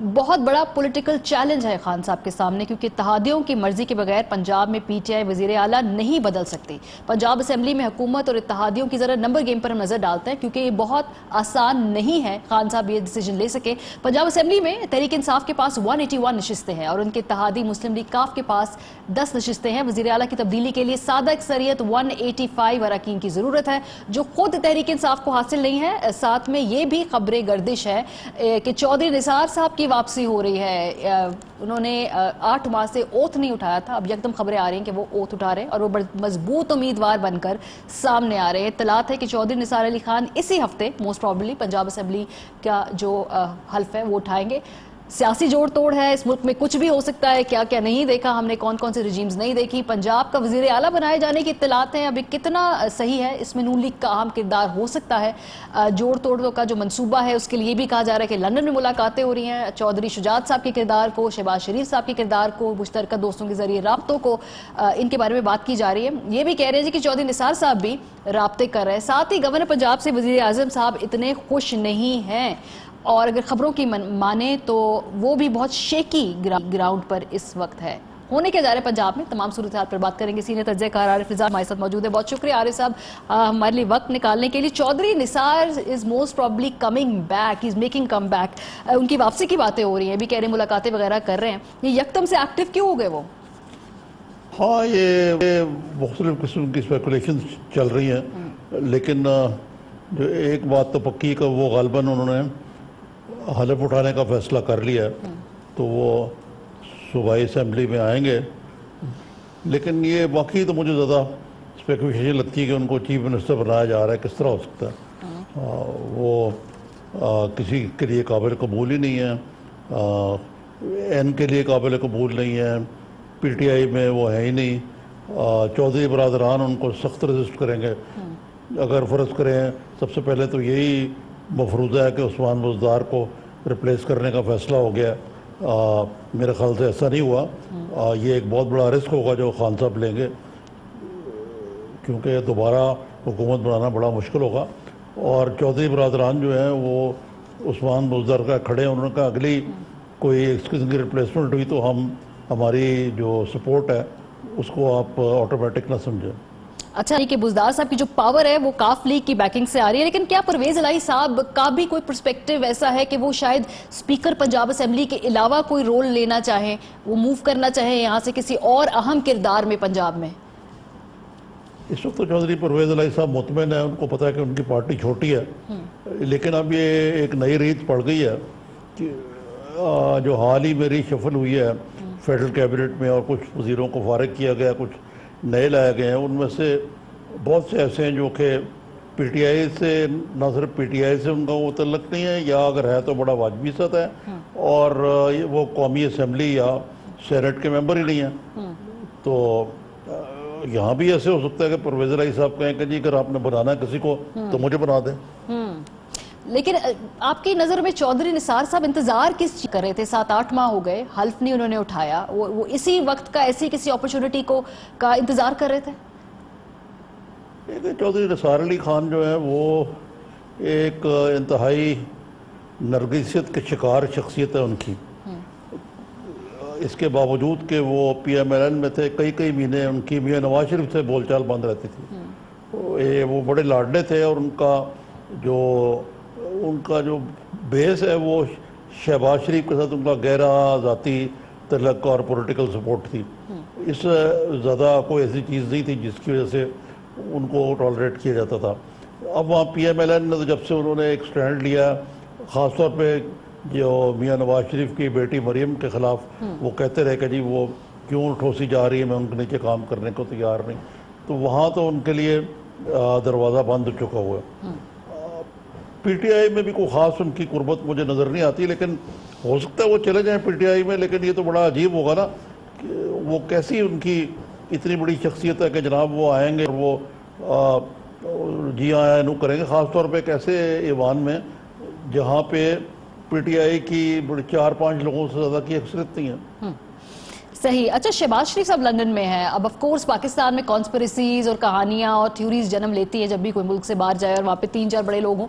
بہت بڑا political challenge ہے خان صاحب کے سامنے، کیونکہ اتحادیوں کی مرضی کے بغیر پنجاب میں پی ٹی آئی وزیر اعلیٰ نہیں بدل سکتی۔ پنجاب اسمبلی میں حکومت اور اتحادیوں کی ذرا نمبر گیم پر ہم نظر ڈالتے ہیں، کیونکہ یہ بہت آسان نہیں ہے خان صاحب یہ ڈیسیجن لے سکے۔ پنجاب اسمبلی میں تحریک انصاف کے پاس 181 نشستیں ہیں اور ان کے اتحادی مسلم لیگ کاف کے پاس 10 نشستیں ہیں۔ وزیر اعلیٰ کی تبدیلی کے لیے سادہ اکثریت 185 اراکین کی ضرورت ہے، جو خود تحریک انصاف کو حاصل نہیں ہے۔ ساتھ میں یہ بھی خبر گردش ہے کہ چودھری نثار صاحب کی واپسی ہو رہی ہے۔ انہوں نے 8 ماہ سے اوتھ نہیں اٹھایا تھا، اب یکدم خبریں آ رہی ہیں کہ وہ اوتھ اٹھا رہے ہیں اور وہ مضبوط امیدوار بن کر سامنے آ رہے ہیں۔ اطلاعات ہے کہ چودھری نثار علی خان اسی ہفتے موسٹ پروبیبلی پنجاب اسمبلی کا جو حلف ہے وہ اٹھائیں گے۔ سیاسی جوڑ توڑ ہے، اس ملک میں کچھ بھی ہو سکتا ہے، کیا کیا نہیں دیکھا ہم نے، کون کون سے رجیمز نہیں دیکھی۔ پنجاب کا وزیر اعلیٰ بنائے جانے کی اطلاعات ہیں، ابھی کتنا صحیح ہے، اس میں نون لیگ کا اہم کردار ہو سکتا ہے۔ جوڑ توڑ کا جو منصوبہ ہے اس کے لیے بھی کہا جا رہا ہے کہ لندن میں ملاقاتیں ہو رہی ہیں، چودھری شجاعت صاحب کے کردار کو، شہباز شریف صاحب کے کردار کو، مشترکہ دوستوں کے ذریعے رابطوں کو، ان کے بارے میں بات کی جا رہی ہے۔ یہ بھی کہہ رہے ہیں کہ چودھری نثار صاحب بھی رابطے کر رہے ہیں۔ ساتھ ہی گورنر پنجاب سے وزیر اعظم صاحب اتنے خوش نہیں ہیں، اور اگر خبروں کی مانیں تو وہ بھی بہت شیکی گراؤنڈ پر اس وقت ہے۔ ہونے کے جا رہے پنجاب میں تمام صورتحال پر بات کریں گے۔ سینئر تجزیہ کار عارف رضا ہمارے ساتھ موجود ہے، بہت شکریہ عارف صاحب ہمارے لیے وقت نکالنے کے لیے۔ Chaudhry Nisar is most probably coming back, is making come back, ان کی واپسی کی باتیں ہو رہی ہیں، بھی کہہ رہے ہیں ملاقاتیں وغیرہ کر رہے ہیں، یہ یکدم سے ایکٹیو کیوں ہو گئے وہ؟ ہاں، یہ مختلف قسم کی اسپیکولیشن چل رہی ہیں، لیکن جو ایک بات تو پکی کہ وہ غالباً انہوں نے حلف اٹھانے کا فیصلہ کر لیا ہے، تو وہ صوبائی اسمبلی میں آئیں گے۔ لیکن یہ واقعی تو مجھے زیادہ اسپیکولیشن لگتی ہے کہ ان کو چیف منسٹر بنایا جا رہا ہے، کس طرح ہو سکتا ہے؟ وہ کسی کے لیے قابل قبول ہی نہیں ہے، این کے لیے قابل قبول نہیں ہے، پی ٹی آئی میں وہ ہے ہی نہیں۔ چودھری برادران ان کو سخت رجسٹ کریں گے۔ اگر فرض کریں سب سے پہلے تو یہی مفروضہ ہے کہ عثمان بزدار کو ریپلیس کرنے کا فیصلہ ہو گیا، میرے خیال سے ایسا نہیں ہوا۔ یہ ایک بہت بڑا رسک ہوگا جو خان صاحب لیں گے، کیونکہ دوبارہ حکومت بنانا بڑا مشکل ہوگا۔ اور چودھری برادران جو ہیں وہ عثمان بزدار کا کھڑے ہیں، انہوں نے کہا اگلی کوئی اس قسم کی ریپلیسمنٹ ہوئی تو ہماری جو سپورٹ ہے اس کو آپ آٹومیٹک نہ سمجھیں۔ اچھا، کہ بزدار صاحب کی جو پاور ہے وہ کاف لیگ کی بیکنگ سے آ رہی ہے، لیکن کیا پرویز الہی صاحب کا بھی کوئی پرسپیکٹیو ایسا ہے کہ وہ شاید اسپیکر پنجاب اسمبلی کے علاوہ کوئی رول لینا چاہیں، وہ موو کرنا چاہیں یہاں سے کسی اور اہم کردار میں پنجاب میں؟ اس وقت تو چودھری پرویز الہی صاحب مطمئن ہیں، ان کو پتہ ہے کہ ان کی پارٹی چھوٹی ہے، لیکن اب یہ ایک نئی ریت پڑ گئی ہے کہ جو حال ہی میں ری شفل ہوئی ہے فیڈرل کیبنٹ میں، اور کچھ وزیروں کو فارغ کیا گیا، کچھ نئے لائے گئے ہیں، ان میں سے بہت سے ایسے ہیں جو کہ پی ٹی آئی سے، نہ صرف پی ٹی آئی سے ان کا وہ تعلق نہیں ہے، یا اگر ہے تو بڑا واجبی ست ہے، اور وہ قومی اسمبلی یا سینٹ کے ممبر ہی نہیں ہیں۔ تو یہاں بھی ایسے ہو سکتا ہے کہ پرویز الہی صاحب کہیں کہ جی اگر آپ نے بنانا ہے کسی کو تو مجھے بنا دیں۔ لیکن آپ کی نظر میں چودھری نثار صاحب انتظار کس چیز کر رہے تھے؟ 7-8 ماہ ہو گئے، حلف نہیں انہوں نے اٹھایا، وہ اسی وقت کا، ایسی کسی اپرچونٹی کا انتظار کر رہے تھے؟ چودھری نثار علی خان جو ہے وہ ایک انتہائی نرگسیت کے شکار شخصیت ہے ان کی، اس کے باوجود کہ وہ پی ایم ایل این میں تھے، کئی مہینے ان کی میاں نواز شریف سے بول چال بند رہتی تھی، وہ بڑے لاڈلے تھے، اور ان کا جو بیس ہے وہ شہباز شریف کے ساتھ ان کا گہرا ذاتی تعلق اور پولیٹیکل سپورٹ تھی۔ اس زیادہ کوئی ایسی چیز نہیں تھی جس کی وجہ سے ان کو ٹالریٹ کیا جاتا تھا۔ اب وہاں پی ایم ایل این نے جب سے انہوں نے ایک سٹینڈ لیا، خاص طور پہ جو میاں نواز شریف کی بیٹی مریم کے خلاف، وہ کہتے رہے کہ جی وہ کیوں ٹھوسی جا رہی ہے، میں ان کے نیچے کام کرنے کو تیار نہیں، تو وہاں تو ان کے لیے دروازہ بند ہو چکا ہوا ہے۔ پی ٹی آئی میں بھی کوئی خاص ان کی قربت مجھے نظر نہیں آتی، لیکن ہو سکتا ہے وہ چلے جائیں پی ٹی آئی میں، لیکن یہ تو بڑا عجیب ہوگا نا کہ وہ کیسی ان کی اتنی بڑی شخصیت ہے کہ جناب وہ آئیں گے اور وہ جی آیا نو کریں گے، خاص طور پہ ایک ایسے ایوان میں جہاں پہ پی ٹی آئی کی 4-5 لوگوں سے زیادہ کی اکثریت نہیں ہے۔ صحیح۔ اچھا، شہباز شریف صاحب لندن میں ہیں، اب آف کورس پاکستان میں کانسپریسیز اور کہانیاں اور تھیوریز جنم لیتی ہیں جب بھی کوئی ملک سے باہر جائے اور وہاں پہ 3-4 بڑے لوگ ہوں۔